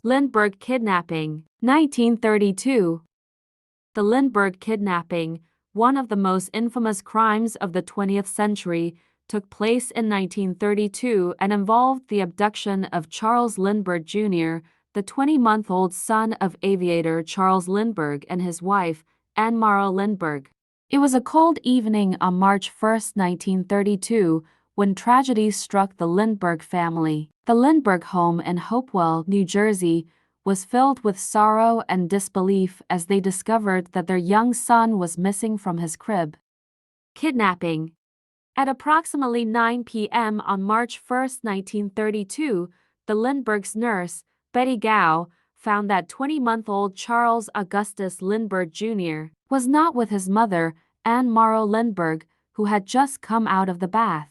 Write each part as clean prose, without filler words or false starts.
Lindbergh Kidnapping, 1932. The Lindbergh Kidnapping, one of the most infamous crimes of the 20th century, took place in 1932 and involved the abduction of Charles Lindbergh Jr., the 20-month-old son of aviator Charles Lindbergh and his wife, Anne Morrow Lindbergh. It was a cold evening on March 1, 1932, when tragedy struck the Lindbergh family. The Lindbergh home in Hopewell, New Jersey, was filled with sorrow and disbelief as they discovered that their young son was missing from his crib. Kidnapping. At approximately 9 p.m. on March 1, 1932, the Lindbergh's nurse, Betty Gow, found that 20-month-old Charles Augustus Lindbergh Jr. was not with his mother, Anne Morrow Lindbergh, who had just come out of the bath.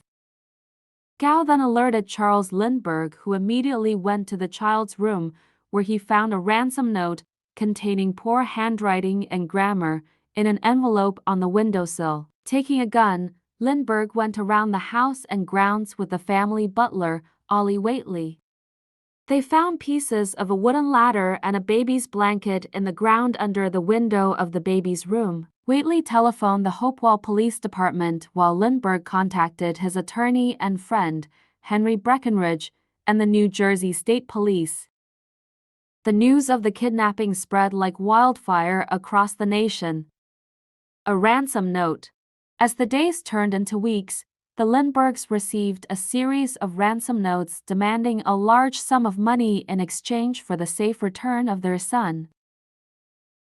Gow then alerted Charles Lindbergh, who immediately went to the child's room, where he found a ransom note containing poor handwriting and grammar in an envelope on the windowsill. Taking a gun, Lindbergh went around the house and grounds with the family butler, Ollie Whately. They found pieces of a wooden ladder and a baby's blanket in the ground under the window of the baby's room. Whately telephoned the Hopewell Police Department while Lindbergh contacted his attorney and friend, Henry Breckinridge, and the New Jersey State Police. The news of the kidnapping spread like wildfire across the nation. A ransom note. As the days turned into weeks, the Lindberghs received a series of ransom notes demanding a large sum of money in exchange for the safe return of their son.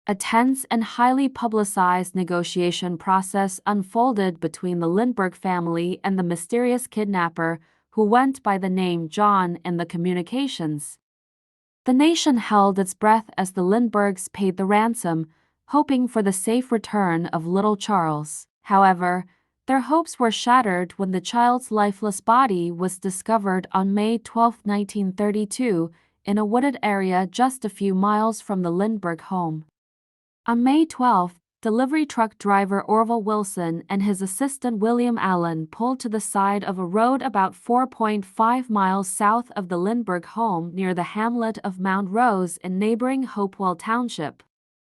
A tense and highly publicized negotiation process unfolded between the Lindbergh family and the mysterious kidnapper, who went by the name John in the communications. The nation held its breath as the Lindberghs paid the ransom, hoping for the safe return of little Charles. However, their hopes were shattered when the child's lifeless body was discovered on May 12, 1932, in a wooded area just a few miles from the Lindbergh home. On May 12, delivery truck driver Orville Wilson and his assistant William Allen pulled to the side of a road about 4.5 miles south of the Lindbergh home near the hamlet of Mount Rose in neighboring Hopewell Township.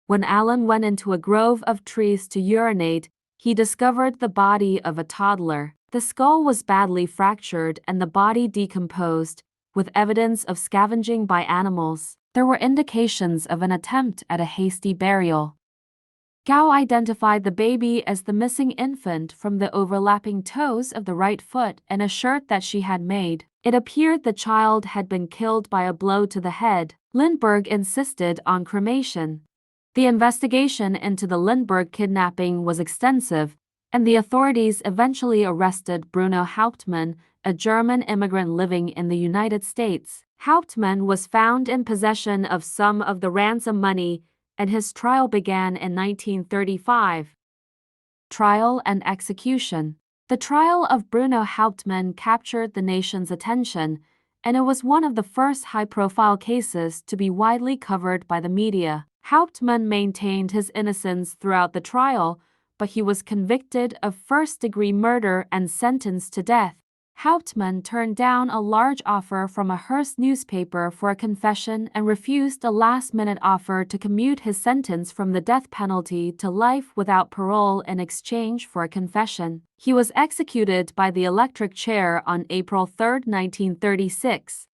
When Allen went into a grove of trees to urinate, he discovered the body of a toddler. The skull was badly fractured and the body decomposed, with evidence of scavenging by animals. There were indications of an attempt at a hasty burial. Gow identified the baby as the missing infant from the overlapping toes of the right foot and a shirt that she had made. It appeared the child had been killed by a blow to the head. Lindbergh insisted on cremation. The investigation into the Lindbergh kidnapping was extensive, and the authorities eventually arrested Bruno Hauptmann, a German immigrant living in the United States. Hauptmann was found in possession of some of the ransom money, and his trial began in 1935. Trial and execution. The trial of Bruno Hauptmann captured the nation's attention, and it was one of the first high-profile cases to be widely covered by the media. Hauptmann maintained his innocence throughout the trial, but he was convicted of first-degree murder and sentenced to death. Hauptmann turned down a large offer from a Hearst newspaper for a confession and refused a last-minute offer to commute his sentence from the death penalty to life without parole in exchange for a confession. He was executed by the electric chair on April 3, 1936.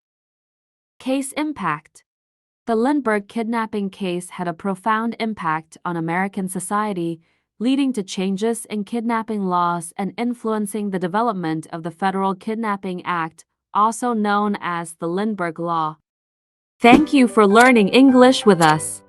Case impact. The Lindbergh kidnapping case had a profound impact on American society, leading to changes in kidnapping laws and influencing the development of the Federal Kidnapping Act, also known as the Lindbergh Law. Thank you for learning English with us.